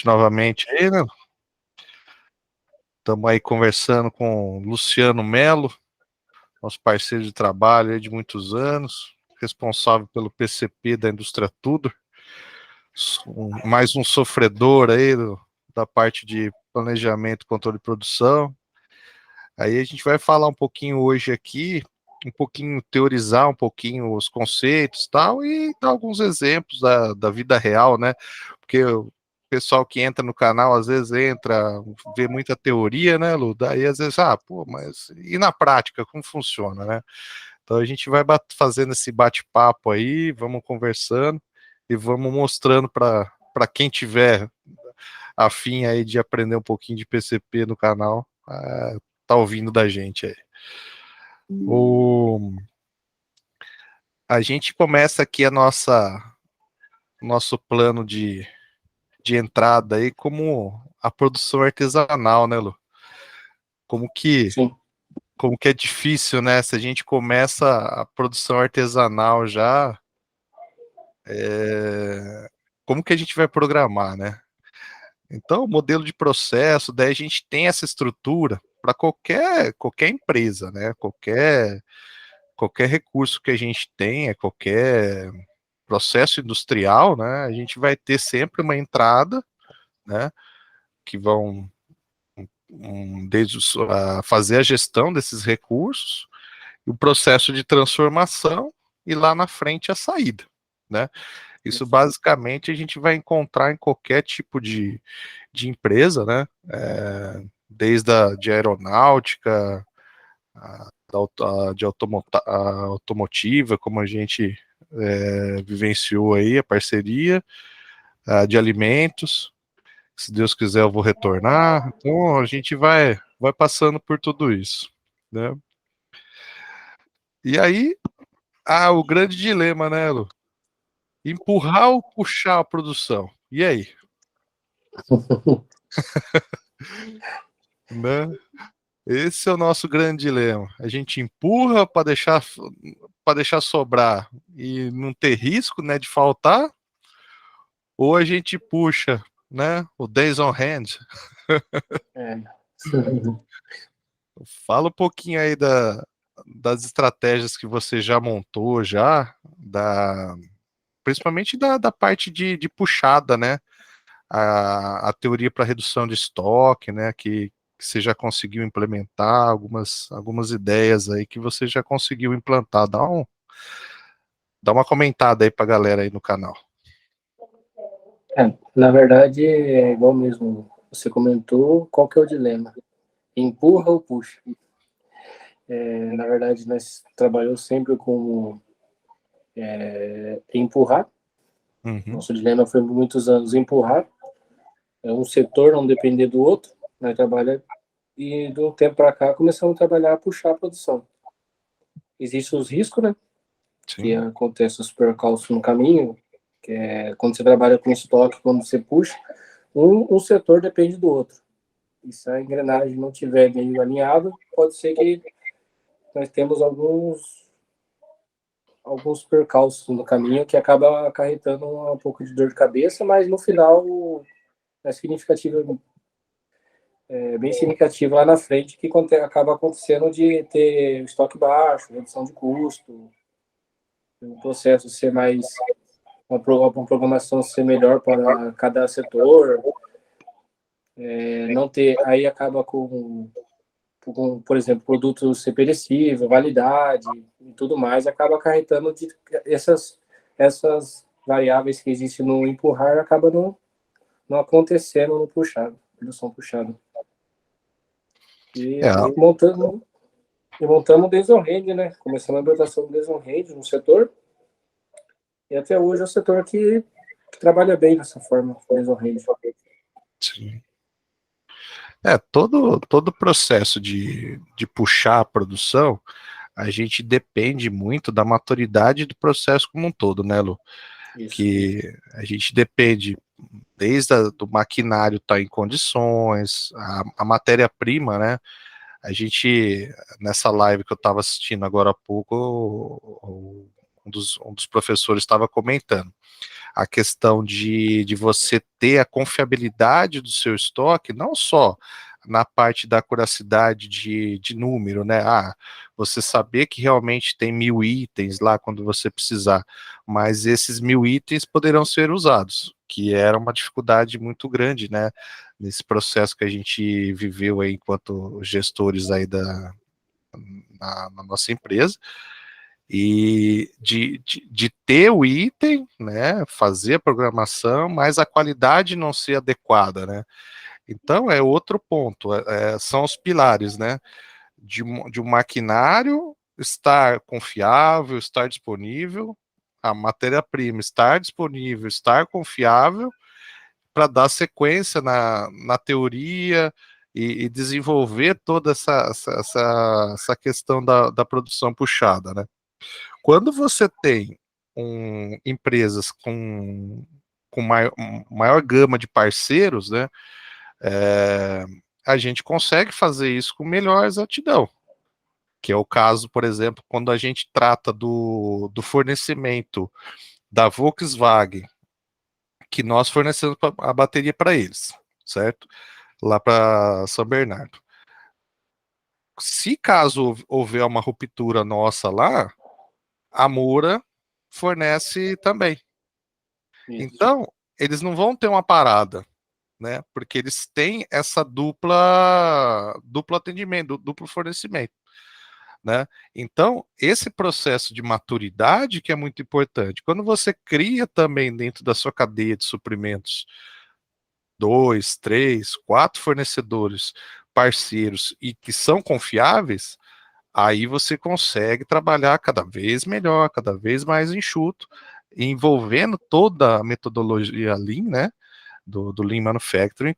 noite novamente aí, né? Estamos aí conversando com o Luciano Melo, nosso parceiro de trabalho aí de muitos anos, responsável pelo PCP da Indústria Tudor, mais um sofredor aí da parte de planejamento, controle de produção. Aí a gente vai falar um pouquinho hoje aqui, um pouquinho teorizar um pouquinho os conceitos tal, e dar alguns exemplos da vida real, né? Porque o pessoal que entra no canal, às vezes entra, vê muita teoria, né, Lu? Daí às vezes, pô, mas e na prática, como funciona, né? Então a gente vai fazendo esse bate-papo aí, vamos conversando e vamos mostrando para quem tiver afim aí de aprender um pouquinho de PCP no canal, tá ouvindo da gente aí. A gente começa aqui nosso plano de entrada aí como a produção artesanal, né, Lu? Como que, Sim. como que é difícil, né? Se a gente começa a produção artesanal já, como que a gente vai programar, né? Então, o modelo de processo, daí a gente tem essa estrutura para qualquer empresa, né? Qualquer recurso que a gente tenha, qualquer processo industrial, né? A gente vai ter sempre uma entrada, né? Que vão desde fazer a gestão desses recursos, o processo de transformação e lá na frente a saída, né? Isso basicamente a gente vai encontrar em qualquer tipo de empresa, né? Desde de aeronáutica, de automotiva, como a gente vivenciou aí, a parceria, de alimentos. Se Deus quiser, eu vou retornar. Então a gente vai passando por tudo isso, né? E aí, o grande dilema, né, Lu? Empurrar ou puxar a produção? E aí? Né? Esse é o nosso grande dilema. A gente empurra para deixar sobrar e não ter risco, né, de faltar, ou a gente puxa, né, o days on hand. É. Fala um pouquinho aí das estratégias que você já montou, principalmente da parte de puxada, né? A teoria para redução de estoque, né? Que você já conseguiu implementar, algumas ideias aí que você já conseguiu implantar. Dá uma comentada aí para a galera aí no canal. Na verdade, é igual mesmo você comentou, qual que é o dilema? Empurra ou puxa? Na verdade, nós trabalhamos sempre com empurrar. Uhum. Nosso dilema foi por muitos anos empurrar. É um setor não depender do outro, nós trabalhamos e de um tempo para cá começamos a trabalhar a puxar a produção. Existem os riscos, né? Que Sim. acontece os percalços no caminho, que é quando você trabalha com estoque, quando você puxa, um setor depende do outro. E se a engrenagem não estiver bem alinhada, pode ser que nós temos alguns percalços no caminho que acaba acarretando um pouco de dor de cabeça, mas no final é significativo, bem significativo lá na frente, que acaba acontecendo de ter estoque baixo, redução de custo, o processo ser mais, uma programação ser melhor para cada setor, não ter, aí acaba com, por exemplo, produto ser perecível, validade e tudo mais, acaba acarretando de essas variáveis que existem no empurrar, acaba não acontecendo no puxado, produção puxada. E É, montamos o desonrende, né? Começando a implantação do desonrende no setor, e até hoje é o setor que trabalha bem dessa forma, desonrende. sim. Todo o processo de puxar a produção, a gente depende muito da maturidade do processo como um todo, né, Lu? Isso. Que a gente depende desde do maquinário estar em condições, a matéria-prima, né? A gente, nessa live que eu estava assistindo agora há pouco, um dos professores estava comentando, a questão de você ter a confiabilidade do seu estoque, não só na parte da acuracidade de número, né? Você saber que realmente tem 1.000 itens lá quando você precisar, mas esses 1.000 itens poderão ser usados, que era uma dificuldade muito grande, né? Nesse processo que a gente viveu aí enquanto gestores aí na nossa empresa, e de ter o item, né, fazer a programação, mas a qualidade não ser adequada, né? Então é outro ponto, são os pilares, né? De um maquinário estar confiável, estar disponível, a matéria-prima estar disponível, estar confiável, para dar sequência na teoria e desenvolver toda essa questão da produção puxada, né? Quando você tem empresas com maior gama de parceiros, né, é, a gente consegue fazer isso com melhor exatidão, que é o caso, por exemplo, quando a gente trata do fornecimento da Volkswagen, que nós fornecemos a bateria para eles, certo? Lá para São Bernardo. Se caso houver uma ruptura nossa lá, a Moura fornece também. Isso. Então, eles não vão ter uma parada, né? Porque eles têm essa duplo atendimento, duplo fornecimento, né? Então, esse processo de maturidade que é muito importante. Quando você cria também dentro da sua cadeia de suprimentos 2, 3, 4 fornecedores parceiros e que são confiáveis, aí você consegue trabalhar cada vez melhor, cada vez mais enxuto, envolvendo toda a metodologia Lean, né, do Lean Manufacturing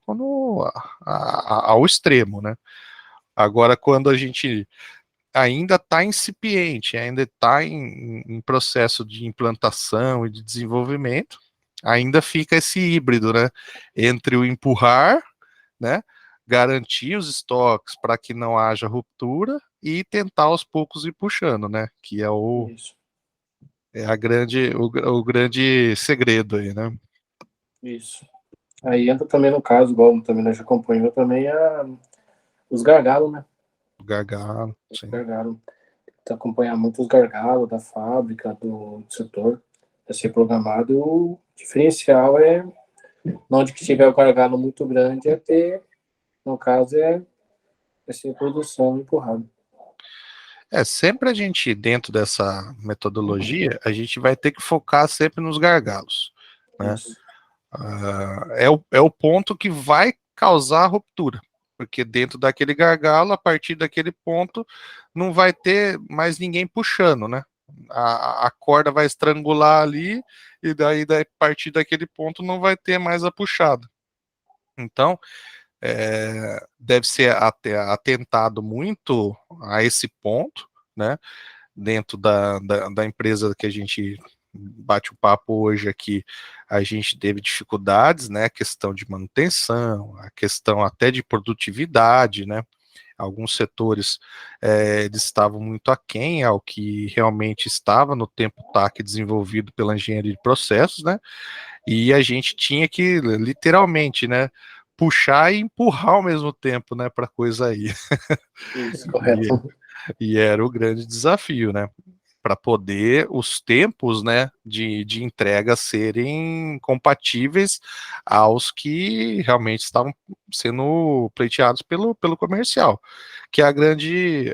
ao extremo, né. Agora, quando a gente ainda está incipiente, ainda está em processo de implantação e de desenvolvimento, ainda fica esse híbrido, né, entre o empurrar, né, garantir os estoques para que não haja ruptura e tentar aos poucos ir puxando, né, que é Isso. o grande segredo aí, né. Isso. Aí entra também no caso, igual também nós já acompanhamos também os gargalos, né? O gargalo, Os sim. gargalos. Acompanhar muito os gargalos da fábrica, do setor, a ser programado. O diferencial é, onde que tiver o gargalo muito grande, é ter, no caso, é ser produção empurrada. Sempre a gente, dentro dessa metodologia, a gente vai ter que focar sempre nos gargalos, né. Isso. É o ponto que vai causar a ruptura, porque dentro daquele gargalo, a partir daquele ponto, não vai ter mais ninguém puxando, né? A corda vai estrangular ali, e daí, a partir daquele ponto, não vai ter mais a puxada. Então, deve ser atentado muito a esse ponto, né? Dentro da empresa que a gente bate o papo hoje aqui, a gente teve dificuldades, né? A questão de manutenção, a questão até de produtividade, né? Alguns setores eles estavam muito aquém ao que realmente estava no tempo TAC desenvolvido pela engenharia de processos, né? E a gente tinha que literalmente, né? Puxar e empurrar ao mesmo tempo, né? Para coisa ir. Isso, E, correto. e era o grande desafio, né? Para poder os tempos, né, de entrega serem compatíveis aos que realmente estavam sendo pleiteados pelo comercial, que é a grande,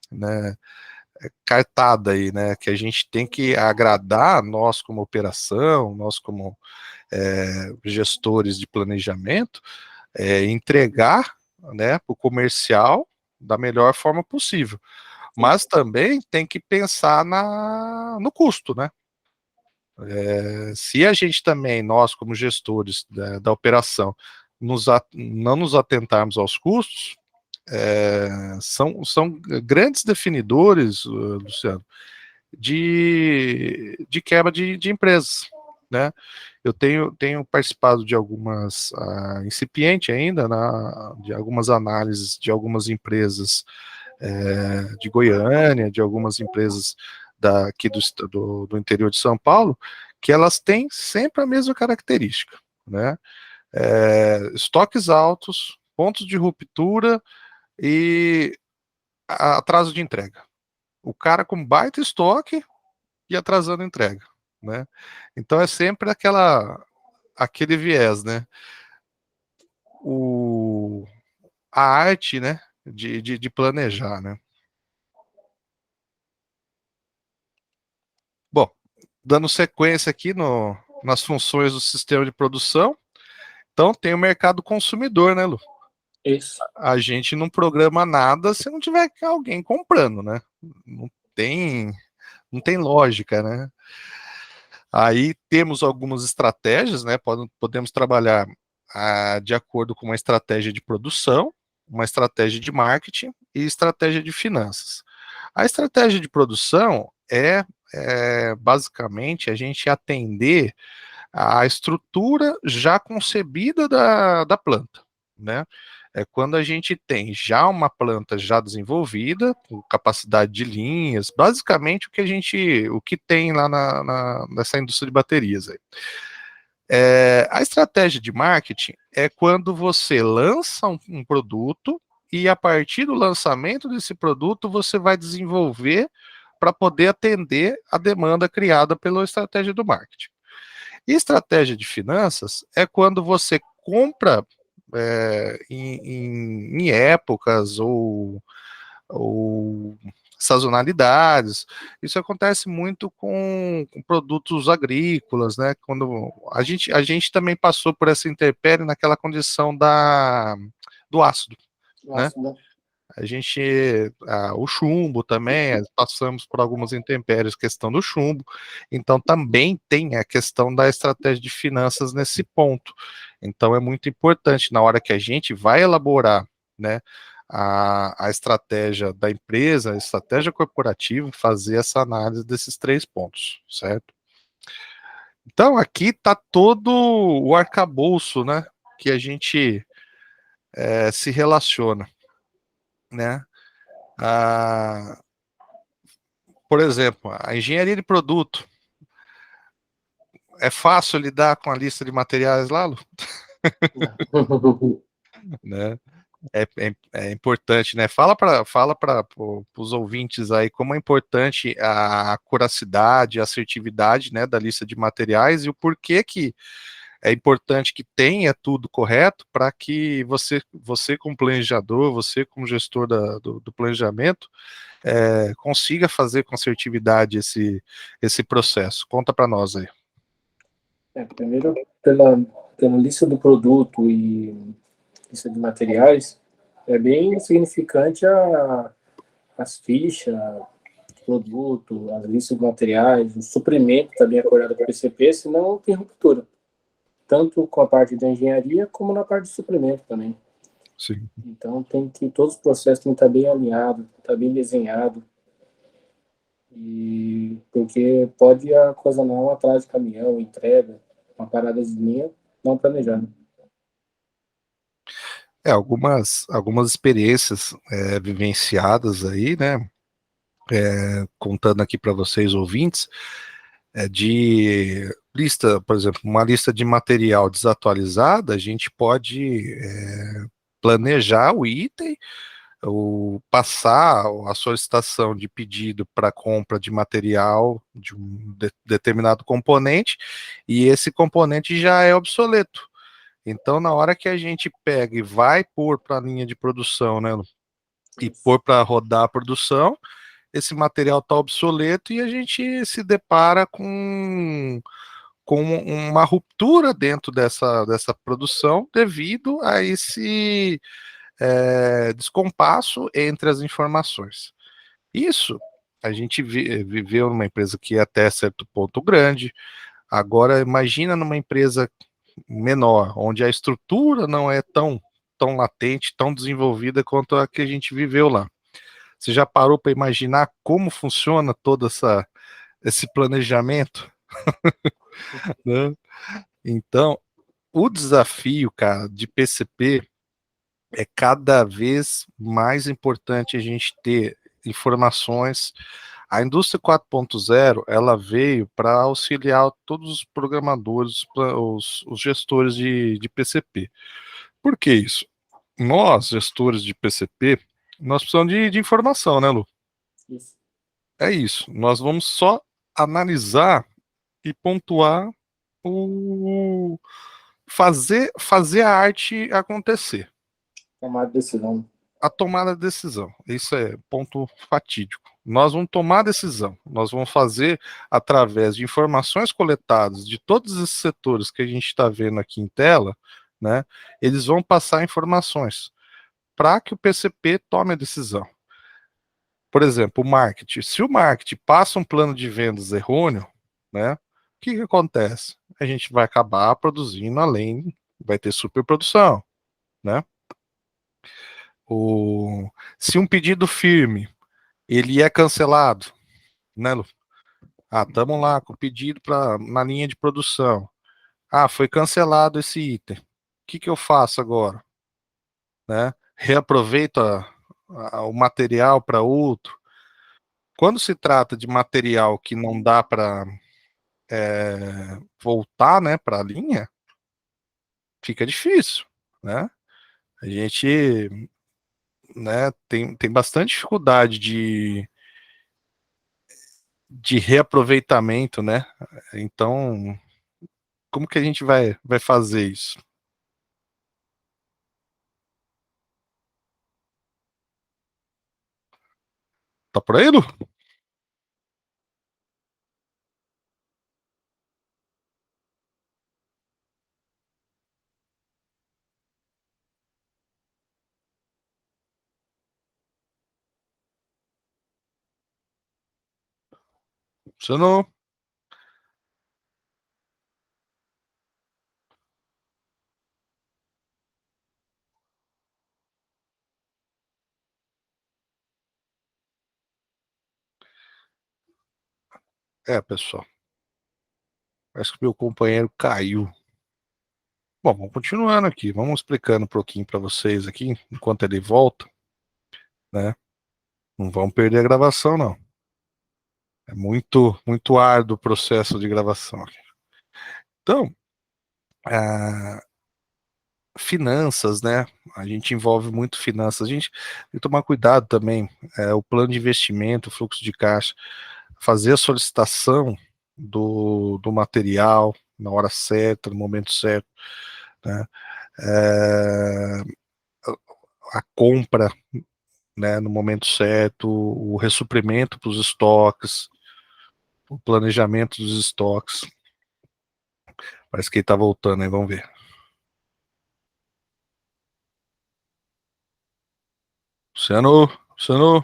né, cartada aí, né, que a gente tem que agradar nós como operação, nós como gestores de planejamento, entregar, né, para o comercial da melhor forma possível. Mas também tem que pensar no custo, né? Se a gente também, nós como gestores da operação, não nos atentarmos aos custos, são grandes definidores, Luciano, de quebra de empresas, né? Eu tenho participado de algumas, incipiente ainda, de algumas análises de algumas empresas de Goiânia, de algumas empresas aqui do interior de São Paulo, que elas têm sempre a mesma característica, né? Estoques altos, pontos de ruptura e atraso de entrega. O cara com baita estoque e atrasando a entrega, né? Então é sempre aquele viés, né? A arte, né? De planejar, né? Bom, dando sequência aqui nas funções do sistema de produção, então tem o mercado consumidor, né, Lu? Isso. A gente não programa nada se não tiver alguém comprando, né? Não tem, não tem lógica, né? Aí temos algumas estratégias, né? Podemos trabalhar de acordo com uma estratégia de produção, uma estratégia de marketing e estratégia de finanças. A estratégia de produção é basicamente a gente atender a estrutura já concebida da planta, né? É quando a gente tem já uma planta já desenvolvida, com capacidade de linhas, basicamente o que tem lá nessa indústria de baterias aí. A estratégia de marketing é quando você lança um produto e a partir do lançamento desse produto você vai desenvolver para poder atender a demanda criada pela estratégia do marketing. E estratégia de finanças é quando você compra em épocas ou sazonalidades. Isso acontece muito com produtos agrícolas, né? Quando a gente também passou por essa intempérie naquela condição do ácido, né? Nossa, O chumbo também, passamos por algumas intempéries, questão do chumbo, então também tem a questão da estratégia de finanças nesse ponto. Então é muito importante na hora que a gente vai elaborar, né, a estratégia da empresa, a estratégia corporativa, fazer essa análise desses 3 pontos, certo? Então aqui está todo o arcabouço, né, que a gente se relaciona, né? Ah, por exemplo, a engenharia de produto. É fácil lidar com a lista de materiais lá, Lu? Né? É importante, né? Fala para os ouvintes aí como é importante a acuracidade, a assertividade, né, da lista de materiais e o porquê que é importante que tenha tudo correto para que você como planejador, você como gestor do planejamento, consiga fazer com assertividade esse processo. Conta para nós aí. Primeiro, pela lista do produto e lista de materiais, é bem significante as fichas, produto, as listas de materiais, o suprimento também acordado com o PCP, senão não tem ruptura. Tanto com a parte da engenharia, como na parte de suprimento também. Sim. Então, todos os processos têm que estar bem alinhados, estar bem desenhado. E porque pode a coisa não atrás de caminhão, entrega, uma parada de linha não planejada. Algumas experiências vivenciadas aí, né? Contando aqui para vocês, ouvintes, de lista, por exemplo, uma lista de material desatualizada, a gente pode planejar o item, ou passar a solicitação de pedido para compra de material de um determinado componente, e esse componente já é obsoleto. Então, na hora que a gente pega e vai pôr para a linha de produção, né, e pôr para rodar a produção, esse material está obsoleto e a gente se depara com uma ruptura dentro dessa produção devido a esse descompasso entre as informações. Isso a gente viveu numa empresa que é até certo ponto grande. Agora, imagina numa empresa menor, onde a estrutura não é tão latente, tão desenvolvida quanto a que a gente viveu lá. Você já parou para imaginar como funciona todo esse planejamento? Né? Então, o desafio, cara, de PCP é cada vez mais importante a gente ter informações. A indústria 4.0 ela veio para auxiliar todos os programadores, os gestores de PCP. Por que isso? Nós, gestores de PCP, nós precisamos de informação, né, Lu? Isso. É isso. Nós vamos só analisar e pontuar o fazer a arte acontecer. Tomar decisão. A tomada de decisão. Isso é ponto fatídico. Nós vamos tomar a decisão. Nós vamos fazer através de informações coletadas de todos esses setores que a gente está vendo aqui em tela, né? Eles vão passar informações para que o PCP tome a decisão. Por exemplo, o marketing. Se o marketing passa um plano de vendas errôneo, né? O que acontece? A gente vai acabar produzindo além, vai ter superprodução, né? Se um pedido firme ele é cancelado, né, Lu? Ah, estamos lá com o pedido na linha de produção. Ah, foi cancelado esse item. O que eu faço agora? Né? Reaproveito o material para outro. Quando se trata de material que não dá para voltar, né, para a linha, fica difícil, né? A gente, né, tem bastante dificuldade de reaproveitamento, né? Então, como que a gente vai fazer isso? Tá por aí, Lu? Você não. É, pessoal. Parece que meu companheiro caiu. Bom, vamos continuando aqui. Vamos explicando um pouquinho para vocês aqui, enquanto ele volta, né? Não vamos perder a gravação, não. É muito árduo o processo de gravação. Então, finanças, né? A gente envolve muito finanças. A gente tem que tomar cuidado também. O plano de investimento, o fluxo de caixa, fazer a solicitação do material na hora certa, no momento certo, né? É, a compra, né, no momento certo, o ressuprimento para os estoques, o planejamento dos estoques. Parece que ele está voltando aí, vamos ver. Luciano, Luciano,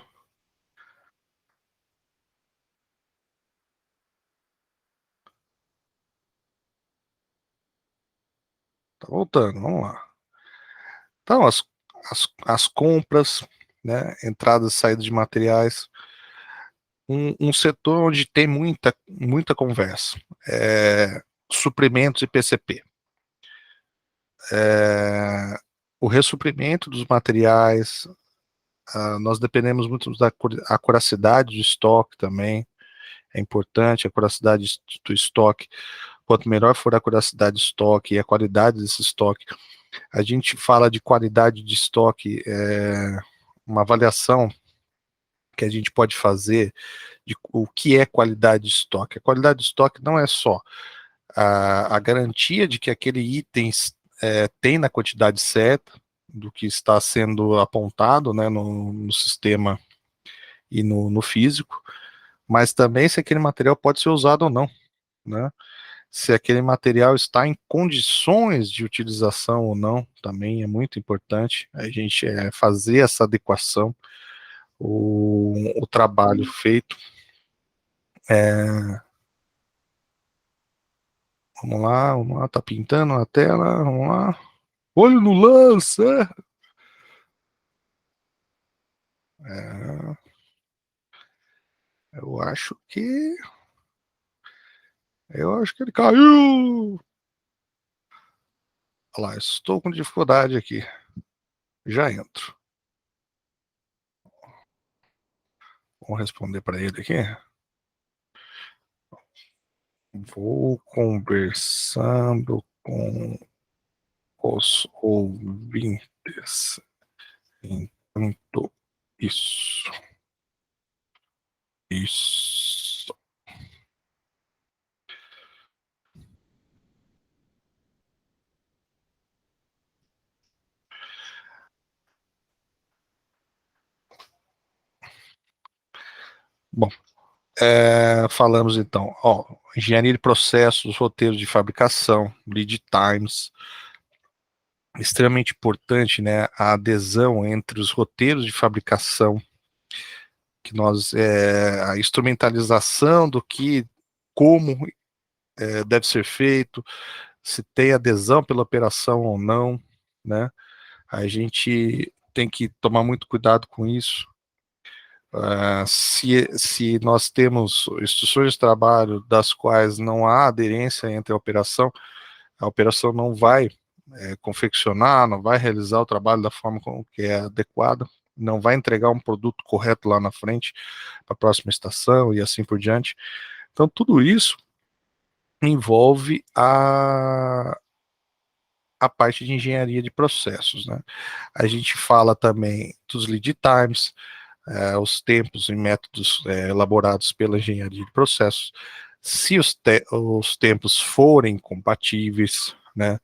tá voltando, vamos lá. Então, as compras, né, entradas e saídas de materiais, um setor onde tem muita conversa. Suprimentos e PCP. É, o ressuprimento dos materiais, nós dependemos muito da acuracidade do estoque também, é importante, a acuracidade do estoque. Quanto melhor for a acuracidade do estoque e a qualidade desse estoque, a gente fala de qualidade de estoque, uma avaliação que a gente pode fazer de o que é qualidade de estoque. A qualidade de estoque não é só a garantia de que aquele item tem na quantidade certa do que está sendo apontado, né, no sistema e no físico, mas também se aquele material pode ser usado ou não, né? Se aquele material está em condições de utilização ou não, também é muito importante a gente fazer essa adequação, o trabalho feito. Vamos lá, tá pintando a tela, vamos lá. Olho no lance, eu acho que ele caiu. Olha lá, estou com dificuldade aqui. já entro. Vou responder para ele aqui. Vou conversando com os ouvintes enquanto isso. Isso. Bom, falamos então, engenharia de processos, roteiros de fabricação, lead times, extremamente importante, né, a adesão entre os roteiros de fabricação, que a instrumentalização do que, como deve ser feito, se tem adesão pela operação ou não, né, a gente tem que tomar muito cuidado com isso. Se nós temos instruções de trabalho das quais não há aderência entre a operação não vai confeccionar, não vai realizar o trabalho da forma que é adequada, não vai entregar um produto correto lá na frente para a próxima estação e assim por diante. Então, tudo isso envolve a parte de engenharia de processos, né? A gente fala também dos lead times, os tempos e métodos elaborados pela engenharia de processos. Se os tempos forem compatíveis, né?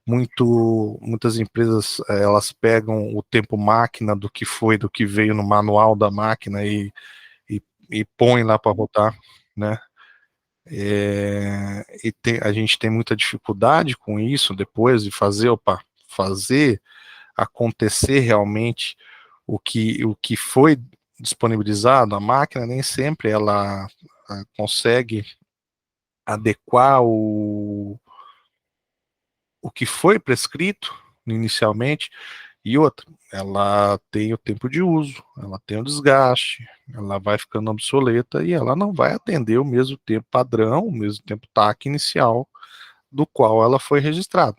Muitas empresas elas pegam o tempo máquina do que veio no manual da máquina e põem lá para rodar, né? A gente tem muita dificuldade com isso depois de fazer acontecer realmente o que foi disponibilizado. A máquina nem sempre ela consegue adequar o que foi prescrito inicialmente, e outra, ela tem o tempo de uso, ela tem o desgaste, ela vai ficando obsoleta e ela não vai atender o mesmo tempo padrão, o mesmo tempo TAC inicial do qual ela foi registrada.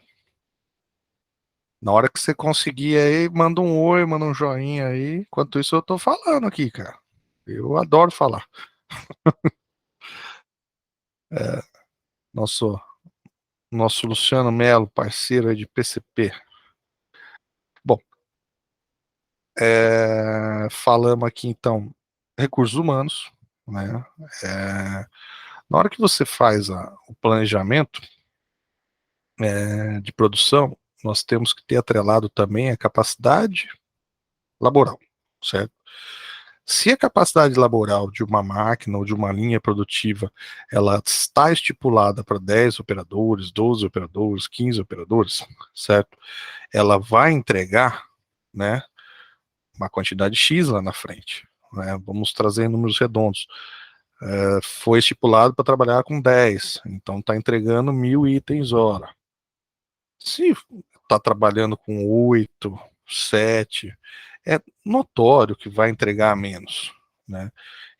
Na hora que você conseguir aí, manda um oi, manda um joinha aí. Enquanto isso, eu tô falando aqui, cara. Eu adoro falar. É, nosso, nosso Luciano Melo, parceiro aí de PCP. Bom, falamos aqui então recursos humanos, né? Na hora que você faz o planejamento de produção, nós temos que ter atrelado também a capacidade laboral, certo? Se a capacidade laboral de uma máquina ou de uma linha produtiva ela está estipulada para 10 operadores, 12 operadores, 15 operadores, certo? Ela vai entregar, né, uma quantidade X lá na frente, né? Vamos trazer números redondos. Foi estipulado para trabalhar com 10, então está entregando 1.000 itens hora. Se está trabalhando com 8, 7, é notório que vai entregar menos, né?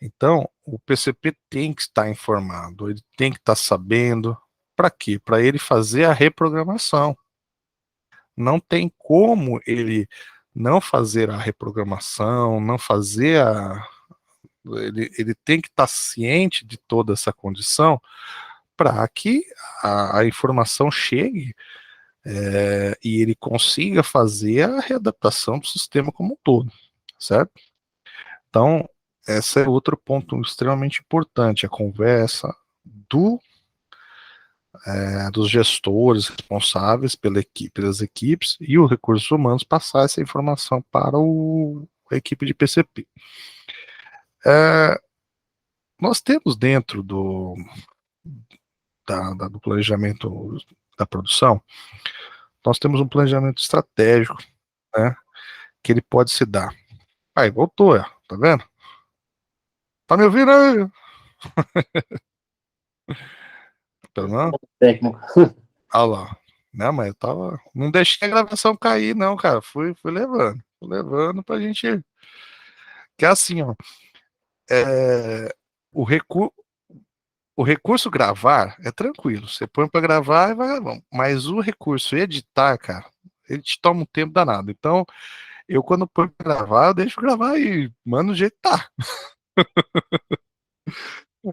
Então, o PCP tem que estar informado, ele tem que estar sabendo. Para quê? Para ele fazer a reprogramação. Não tem como ele não fazer a reprogramação, não fazer ele tem que estar ciente de toda essa condição para que a informação chegue e ele consiga fazer a readaptação do sistema como um todo, certo? Então, esse é outro ponto extremamente importante, a conversa dos gestores responsáveis pelas equipes e os recursos humanos passar essa informação para a equipe de PCP. Nós temos dentro do planejamento da produção, nós temos um planejamento estratégico, né, que ele pode se dar. Aí, voltou, tá vendo? Tá me ouvindo aí? Pelo menos? Técnico. Ah lá. Não, mas eu tava. Não deixei a gravação cair, não, cara. Fui levando. Fui levando pra gente. Que é assim, ó. É... O, recu... o recurso gravar é tranquilo. Você põe pra gravar e vai gravando. Mas o recurso editar, cara, ele te toma um tempo danado. Então, Eu, quando põe pra gravar, eu deixo gravar e mando o jeito que tá,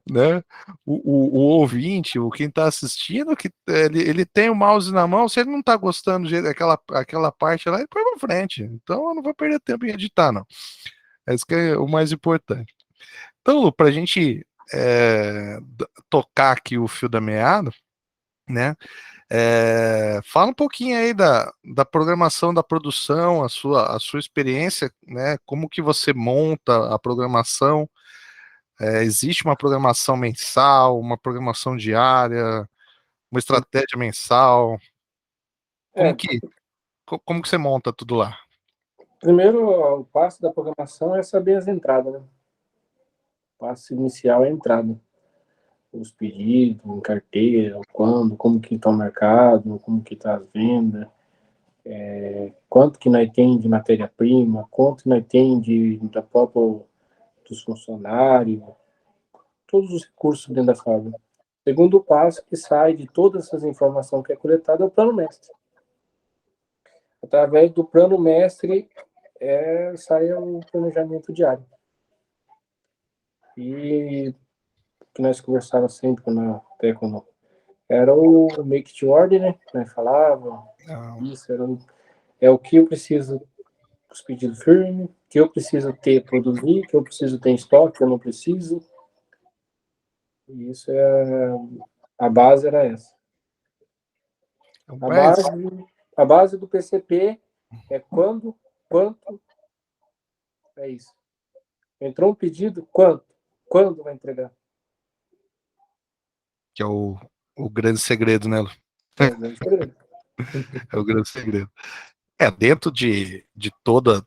né? O ouvinte, o quem tá assistindo, que ele tem o mouse na mão, se ele não tá gostando do jeito, aquela parte lá, ele põe pra frente. Então eu não vou perder tempo em editar, não. Esse que é o mais importante. Então, Lu, pra gente tocar aqui o fio da meada, né? Fala um pouquinho aí da programação, da produção, a sua experiência, né? Como que você monta a programação? Existe uma programação mensal, uma programação diária, uma estratégia mensal? Como É, que, como que você monta tudo lá? primeiro, o passo da programação é saber as entradas, né? O passo inicial é a entrada. Os pedidos, em carteira, quando, como que está o mercado, como que está as vendas, quanto que nós tem de matéria-prima, quanto nós tem da própria dos funcionários, todos os recursos dentro da fábrica. Segundo passo que sai de todas essas informações que é coletada é o plano mestre. Através do plano mestre sai o planejamento diário. E que nós conversávamos sempre até quando era o make to order, né? Nós falava Não, isso, é o que eu preciso os pedidos firmes, que eu preciso ter, produzir, que eu preciso ter em estoque, que eu não preciso. E isso a base era essa. A mas base, a base do PCP é quando, quanto, é isso. Entrou um pedido, quanto? Quando vai entregar? que é o grande segredo, né, Lu? É o grande segredo. É o grande segredo. Dentro de toda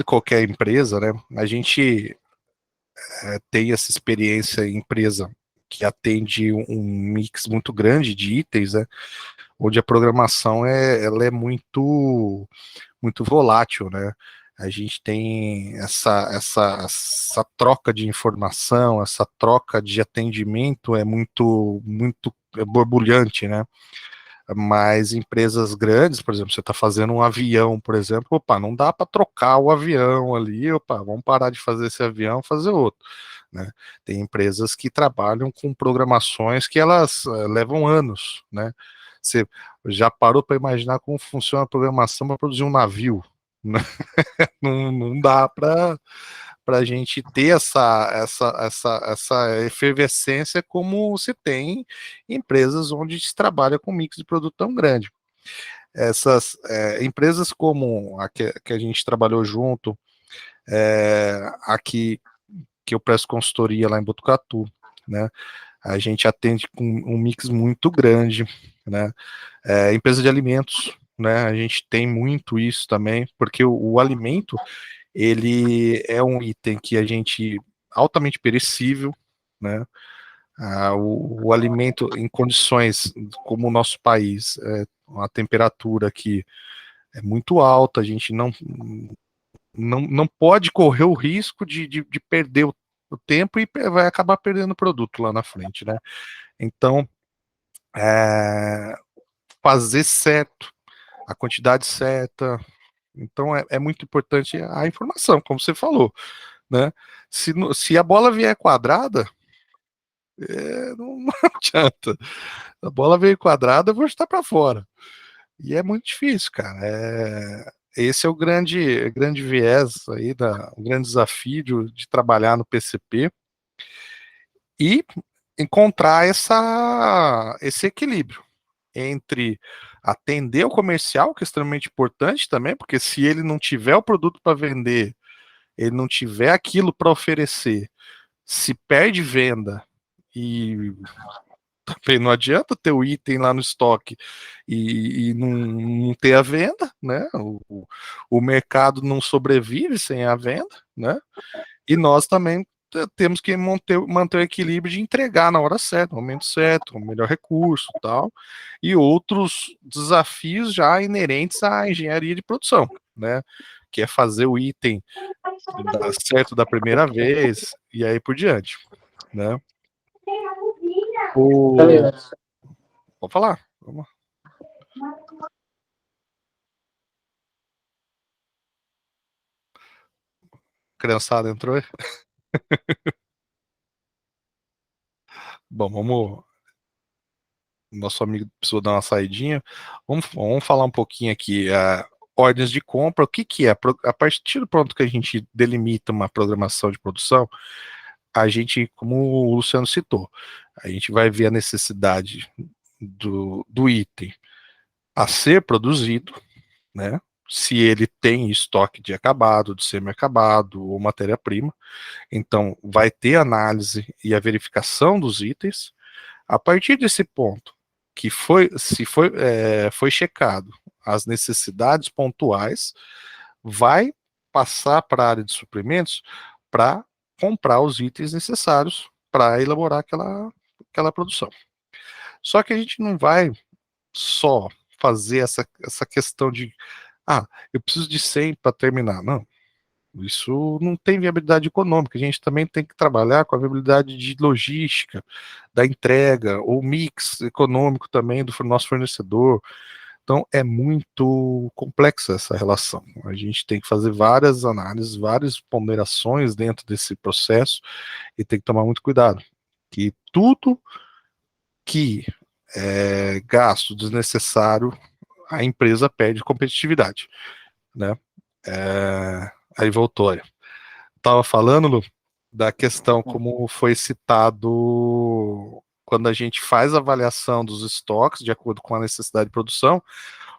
e qualquer empresa, né? A gente tem essa experiência em empresa que atende um mix muito grande de itens, né? Onde a programação ela é muito volátil, né? A gente tem essa troca de informação, essa troca de atendimento é muito borbulhante, né? Mas empresas grandes, por exemplo, você está fazendo um avião, por exemplo, opa, não dá para trocar o avião ali, opa, vamos parar de fazer esse avião, fazer outro, né? Tem empresas que trabalham com programações que elas levam anos, né? Você já parou para imaginar como funciona a programação para produzir um navio? Né? Não dá para a gente ter essa efervescência como se tem em empresas onde se trabalha com mix de produto tão grande. Essas empresas como a que a gente trabalhou junto, aqui que eu presto consultoria lá em Botucatu, né? A gente atende com um mix muito grande, né? Empresa de alimentos, né? A gente tem muito isso também, porque o alimento ele é um item que a gente altamente perecível, né? O alimento em condições como o nosso país, uma temperatura que é muito alta, a gente não pode correr o risco de perder o tempo e vai acabar perdendo o produto lá na frente, né? Então, é, fazer certo, a quantidade certa. Então, é muito importante a informação, como você falou, né? Se a bola vier quadrada, não adianta. A bola veio quadrada, eu vou estar para fora. E é muito difícil, cara. Esse é o grande viés aí, o grande desafio de trabalhar no PCP e encontrar esse equilíbrio entre atender o comercial, que é extremamente importante também, porque se ele não tiver o produto para vender, ele não tiver aquilo para oferecer, se perde venda e também não adianta ter o item lá no estoque e não ter a venda, né? O mercado não sobrevive sem a venda, né? E nós também temos que manter o equilíbrio de entregar na hora certa, no momento certo, o melhor recurso, tal, e outros desafios já inerentes à engenharia de produção, né? Que é fazer o item dar certo da primeira vez e aí por diante, né? O... Pode falar. Vamos. Criançada entrou aí? Bom, vamos. Nosso amigo precisou dar uma saidinha. Vamos falar um pouquinho aqui. Ordens de compra, o que que é? A partir do ponto que a gente delimita uma programação de produção, a gente, como o Luciano citou, a gente vai ver a necessidade do item a ser produzido, né? Se ele tem estoque de acabado, de semi-acabado ou matéria-prima, então vai ter análise e a verificação dos itens. A partir desse ponto, que foi checado as necessidades pontuais, vai passar para a área de suprimentos para comprar os itens necessários para elaborar aquela produção. Só que a gente não vai só fazer essa questão de, eu preciso de 100 para terminar. Não, isso não tem viabilidade econômica. A gente também tem que trabalhar com a viabilidade de logística, da entrega, ou mix econômico também do nosso fornecedor. Então, é muito complexa essa relação. A gente tem que fazer várias análises, várias ponderações dentro desse processo e tem que tomar muito cuidado. Que tudo que é gasto desnecessário, a empresa perde competitividade, né? Aí voltou. Estava falando, Lu, da questão como foi citado quando a gente faz a avaliação dos estoques de acordo com a necessidade de produção,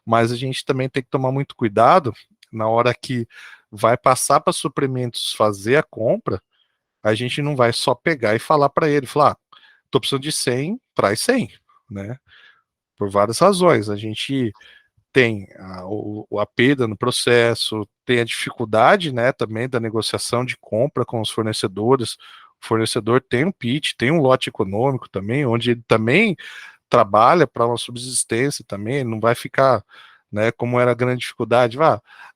mas a gente também tem que tomar muito cuidado na hora que vai passar para suprimentos fazer a compra, a gente não vai só pegar e falar para ele, falar, tô precisando de 100, traz 100, né? Por várias razões. A gente tem a perda no processo, tem a dificuldade, né, também da negociação de compra com os fornecedores. O fornecedor tem um pitch, tem um lote econômico também, onde ele também trabalha para uma subsistência também, não vai ficar, né, como era a grande dificuldade,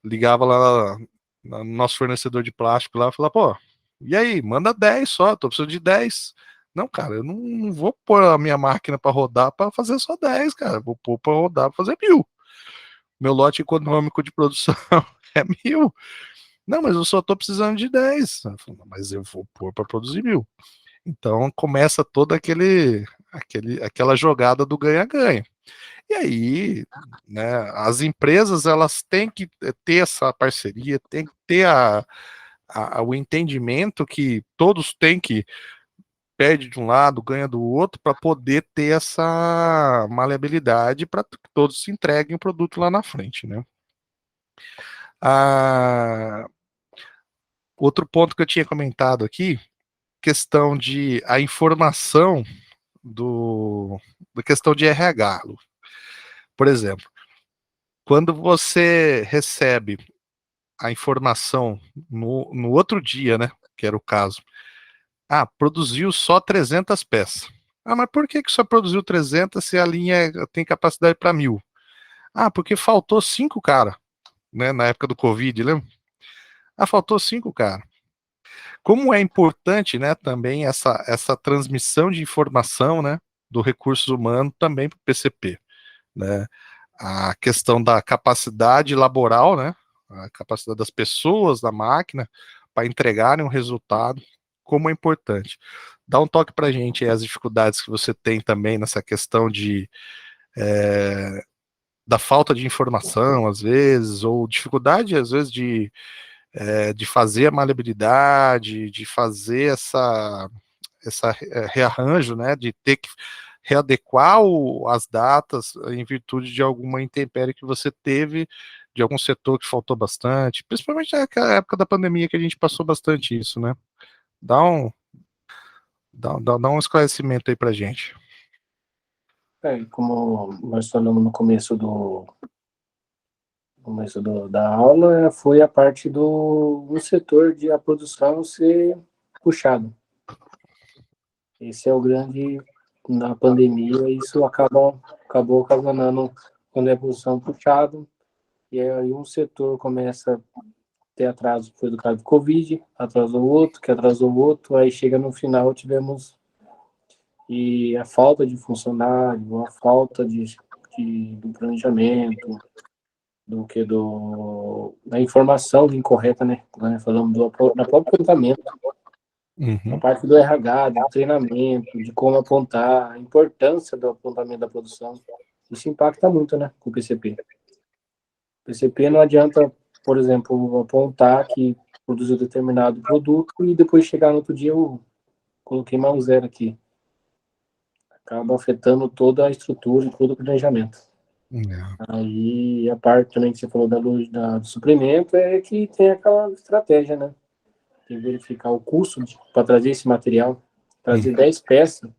ligava lá no nosso fornecedor de plástico lá e falava, pô, e aí, manda 10 só, tô precisando de 10. Não, cara, eu não vou pôr a minha máquina para rodar para fazer só 10, cara, vou pôr para rodar para fazer 1000. Meu lote econômico de produção é 1000. Não, mas eu só estou precisando de 10. Mas eu vou pôr para produzir 1000. Então começa toda aquela jogada do ganha-ganha. E aí, né, as empresas elas têm que ter essa parceria, tem que ter o entendimento que todos têm que perde de um lado, ganha do outro, para poder ter essa maleabilidade para que todos se entreguem o produto lá na frente, né? Ah, outro ponto que eu tinha comentado aqui, questão de a informação da questão de RH. Por exemplo, quando você recebe a informação no outro dia, né, que era o caso, produziu só 300 peças. Mas por que só produziu 300 se a linha tem capacidade para 1000? Porque faltou 5 cara, né, na época do Covid, lembra? Faltou 5 cara. Como é importante, né, também essa transmissão de informação, né, do recursos humanos também para o PCP, né? A questão da capacidade laboral, né, a capacidade das pessoas da máquina para entregarem um resultado, como é importante. Dá um toque para a gente as dificuldades que você tem também nessa questão da falta de informação, às vezes, ou dificuldade, às vezes, de fazer a maleabilidade, de fazer essa rearranjo, né, de ter que readequar as datas em virtude de alguma intempérie que você teve, de algum setor que faltou bastante, principalmente naquela época da pandemia que a gente passou bastante isso, né? Dá um, dá um esclarecimento aí pra gente. Como nós falamos no da aula, foi a parte do setor de a produção ser puxado. Esse é o grande, na pandemia, isso acabou ocasionando quando é a produção puxado, e aí um setor começa a ter atraso, foi do caso do Covid, atrasou o outro, que atrasou o outro, aí chega no final tivemos a falta de funcionário, a falta do planejamento, do que da informação incorreta, né? Nós falamos do próprio apontamento, a parte do RH, do treinamento, de como apontar, a importância do apontamento da produção. Isso impacta muito, né, com o PCP. O PCP não adianta, por exemplo, apontar que produziu determinado produto e depois chegar no outro dia eu coloquei mais um zero aqui. Acaba afetando toda a estrutura e todo o planejamento. Aí a parte também que você falou do suprimento é que tem aquela estratégia, né? Tem que verificar o custo para trazer esse material. Trazer 10 peças,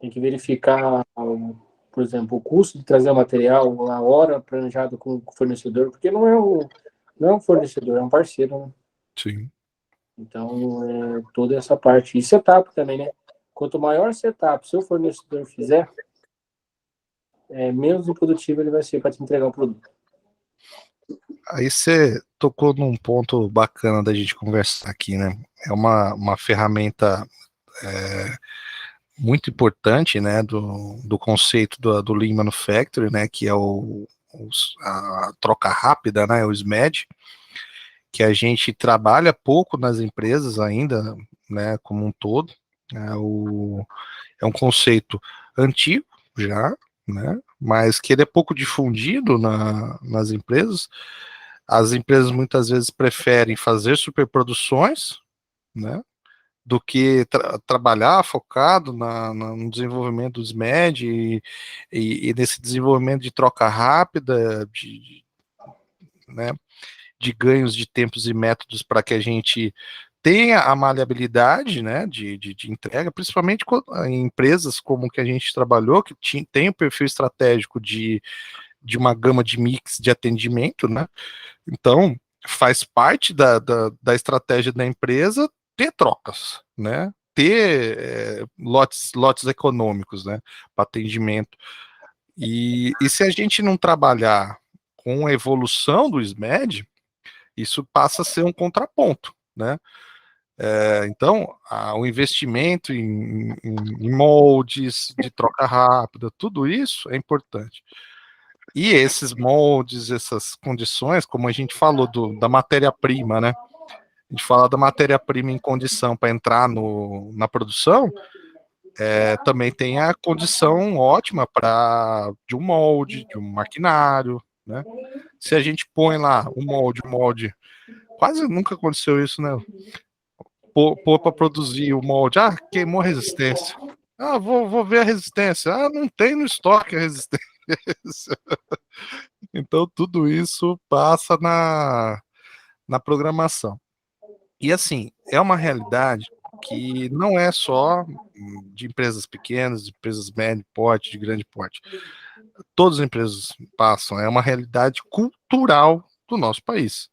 tem que verificar, por exemplo, o custo de trazer o material, a hora planejada com o fornecedor, porque não é um fornecedor, é um parceiro, né? Sim. Então, toda essa parte. E setup também, né? Quanto maior setup seu fornecedor fizer, menos improdutivo ele vai ser para te entregar o produto. Aí você tocou num ponto bacana da gente conversar aqui, né? É uma ferramenta muito importante, né, do conceito do Lean Manufacturing, né, que é a troca rápida, né, o SMAD, que a gente trabalha pouco nas empresas ainda, né, como um todo. É um conceito antigo já, né, mas que ele é pouco difundido nas empresas. As empresas muitas vezes preferem fazer superproduções, né, do que trabalhar focado no desenvolvimento dos MED e nesse desenvolvimento de troca rápida, né, de ganhos de tempos e métodos para que a gente tenha a maleabilidade, né, de entrega, principalmente em empresas como que a gente trabalhou, que tem o perfil estratégico de uma gama de mix de atendimento, né? Então, faz parte da estratégia da empresa ter trocas, né? Ter lotes econômicos, né? Para atendimento. E se a gente não trabalhar com a evolução do SMED, isso passa a ser um contraponto, né? Então, o investimento em moldes de troca rápida, tudo isso é importante. E esses moldes, essas condições, como a gente falou da matéria-prima, né? A gente fala da matéria-prima em condição para entrar na produção, também tem a condição ótima de um molde, de um maquinário, né? Se a gente põe lá um molde, quase nunca aconteceu isso, né? Pôr para produzir o molde, queimou a resistência. Vou ver a resistência. Não tem no estoque a resistência. Então, tudo isso passa na programação. E, assim, é uma realidade que não é só de empresas pequenas, de empresas médio porte, de grande porte. Todas as empresas passam. É uma realidade cultural do nosso país,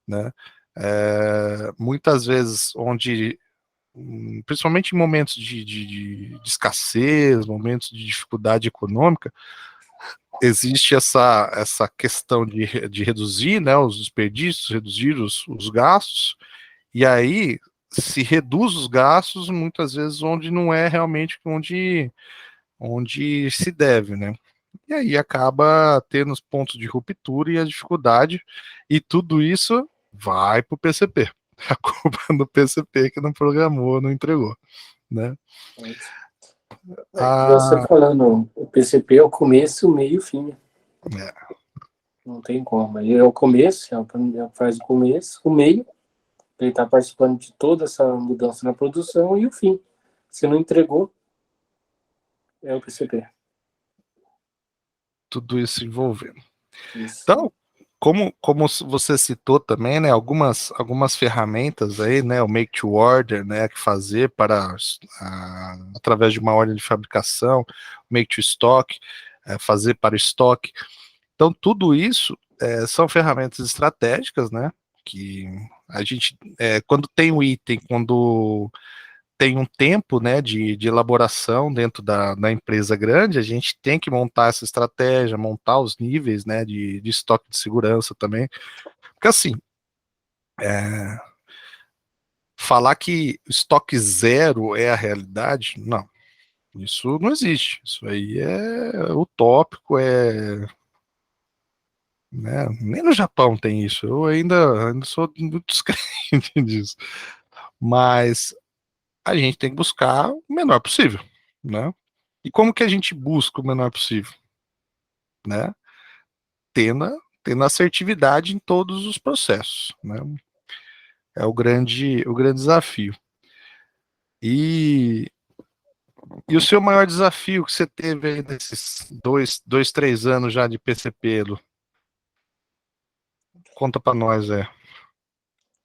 né? Muitas vezes, principalmente em momentos de escassez, momentos de dificuldade econômica, existe essa questão de reduzir, né, os desperdícios, reduzir os gastos, e aí se reduz os gastos muitas vezes onde não é realmente onde se deve, né? E aí acaba tendo os pontos de ruptura e a dificuldade, e tudo isso vai para o PCP. A culpa é do PCP que não programou, não entregou, né? Você falando, o PCP é o começo, o meio e o fim. Não tem como. Ele é o começo, faz o começo, o meio, ele está participando de toda essa mudança na produção, e o fim. Se não entregou, é o PCP. Tudo isso envolvendo. Isso. Então, como você citou também, né, algumas ferramentas aí, né, o make to order, né, que fazer através de uma ordem de fabricação, make to stock, fazer para estoque. Então, tudo isso são ferramentas estratégicas, né, que a gente, quando tem um item, quando tem um tempo, né, de elaboração dentro da empresa grande, a gente tem que montar essa estratégia, montar os níveis, né, de estoque de segurança também, porque assim, falar que estoque zero é a realidade, não, isso não existe, isso aí é utópico, né? Nem no Japão tem isso. Eu ainda sou muito descrente disso. Mas a gente tem que buscar o menor possível, né? E como que a gente busca o menor possível, né? Tendo assertividade em todos os processos, né? É o grande desafio. E, e o seu maior desafio que você teve aí nesses 3 anos já de PCP, Lu? Conta para nós, é.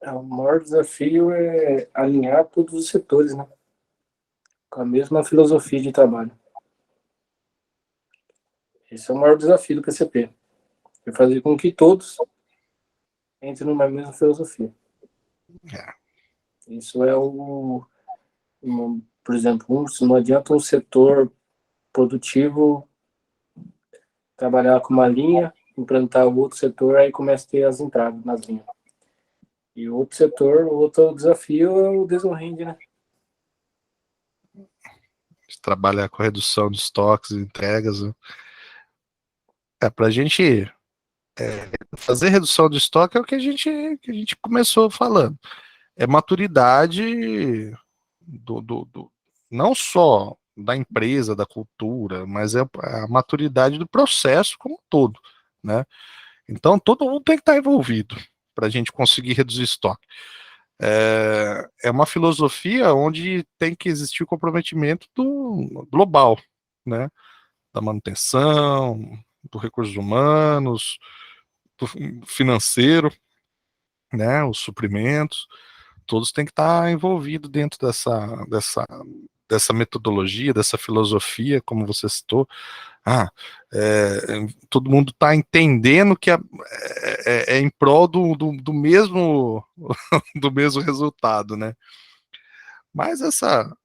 O maior desafio é alinhar todos os setores, né? Com a mesma filosofia de trabalho. Esse é o maior desafio do PCP. É fazer com que todos entrem numa mesma filosofia. É. Isso é por exemplo, não adianta um setor produtivo trabalhar com uma linha, implantar o outro setor, aí começa a ter as entradas nas linhas. E o outro setor, o outro desafio é o desonrende, né? Trabalhar com redução de estoques, entregas, né? Para a gente fazer redução de estoque é o que a gente começou falando. É maturidade não só da empresa, da cultura, mas é a maturidade do processo como um todo, né? Então todo mundo tem que estar envolvido para a gente conseguir reduzir estoque. É uma filosofia onde tem que existir o comprometimento do global, né? Da manutenção, dos recursos humanos, do financeiro, né? Os suprimentos, todos têm que estar envolvidos dentro dessa metodologia, dessa filosofia, como você citou. Todo mundo está entendendo que é em prol do mesmo do mesmo resultado, né? Mas essa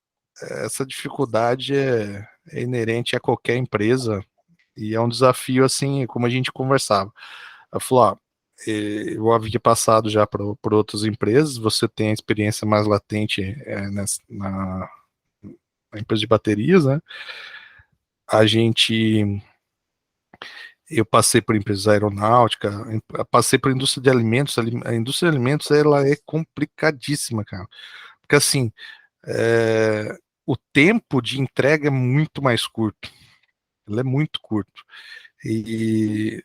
dificuldade é inerente a qualquer empresa e é um desafio, assim, como a gente conversava. Ela falou, eu havia passado já por outras empresas, você tem a experiência mais latente na empresa de baterias, né? A gente, eu passei por empresa aeronáutica, passei por indústria de alimentos, a indústria de alimentos, ela é complicadíssima, cara, porque assim, o tempo de entrega é muito mais curto, ele é muito curto, e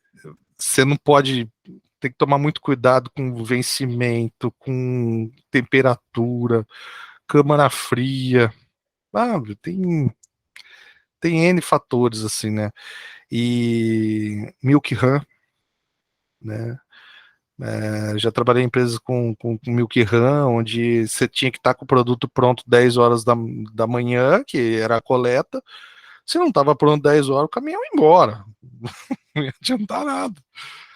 você não pode, tem que tomar muito cuidado com o vencimento, com temperatura, câmara fria, tem N fatores assim, né? E Milk Run, né? Já trabalhei em empresas com Milk Run, onde você tinha que estar com o produto pronto 10 horas da manhã, que era a coleta. Se não estava pronto 10 horas, o caminhão ia embora. Não ia adiantar nada.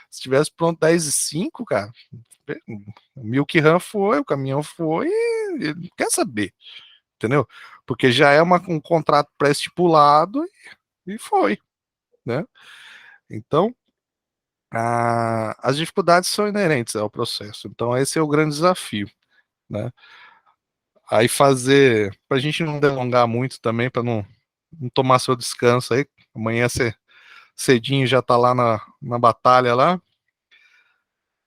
Se tivesse pronto 10h05, cara, o Milk Run foi, o caminhão foi, e ele não quer saber, entendeu? Porque já é um contrato pré-estipulado e foi, né? Então, as dificuldades são inerentes ao processo. Então, esse é o grande desafio, né? Aí para a gente não delongar muito também, para não tomar seu descanso aí, amanhã você cedinho já tá lá na batalha lá.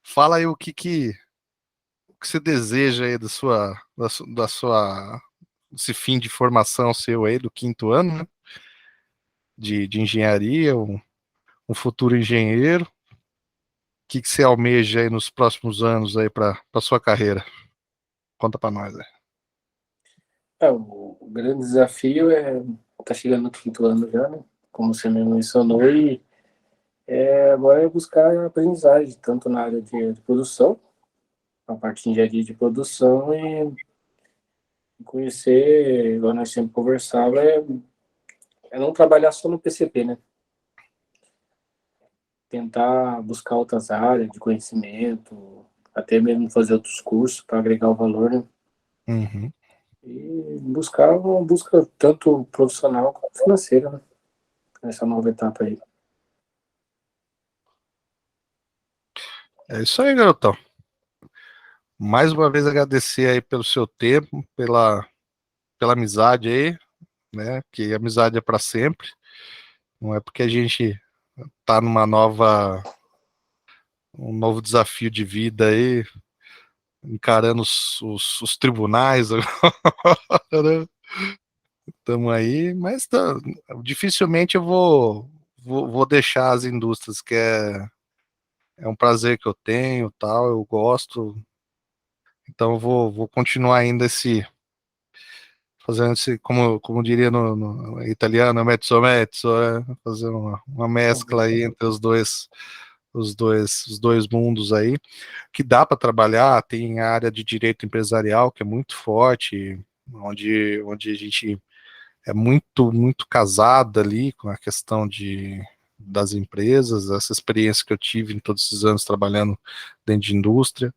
Fala aí o que você deseja aí da sua esse fim de formação seu aí do 5º ano, né? De engenharia, um futuro engenheiro. O que você almeja aí nos próximos anos aí para sua carreira? Conta para nós, né? O grande desafio tá chegando no 5º ano já, né? Como você mesmo mencionou, e agora é buscar aprendizagem, tanto na área de produção, a parte de engenharia de produção, e conhecer, igual nós sempre conversava, não trabalhar só no PCP, né? Tentar buscar outras áreas de conhecimento, até mesmo fazer outros cursos para agregar o valor, né? Uhum. E buscar uma busca tanto profissional como financeira, né? Nessa nova etapa aí. É isso aí, garotão. Mais uma vez agradecer aí pelo seu tempo, pela amizade aí, né? Que amizade é para sempre. Não é porque a gente tá um novo desafio de vida aí, encarando os tribunais agora. Estamos aí, mas dificilmente eu vou deixar as indústrias, que é um prazer que eu tenho, tal, eu gosto, então eu vou continuar ainda fazendo esse, como diria no italiano, mezzo mezzo, fazer uma mescla aí entre os dois mundos aí, que dá para trabalhar. Tem a área de direito empresarial, que é muito forte, onde a gente é muito casada ali com a questão das empresas, essa experiência que eu tive em todos esses anos trabalhando dentro de indústria,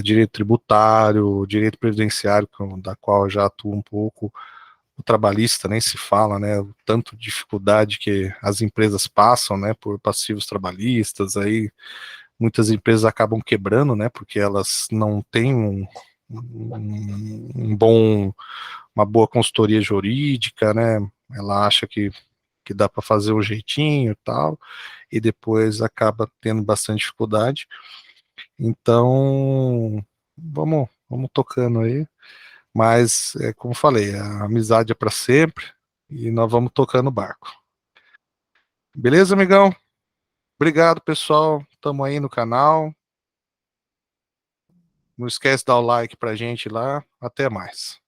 direito tributário, direito previdenciário, da qual eu já atuo um pouco, o trabalhista nem se fala, né, o tanto de dificuldade que as empresas passam, né, por passivos trabalhistas, aí muitas empresas acabam quebrando, né, porque elas não têm uma boa consultoria jurídica, né, ela acha que dá para fazer um jeitinho e tal, e depois acaba tendo bastante dificuldade. Então, vamos tocando aí. Mas, como falei, a amizade é para sempre e nós vamos tocando o barco. Beleza, amigão? Obrigado, pessoal. Tamo aí no canal. Não esquece de dar o like pra gente lá. Até mais.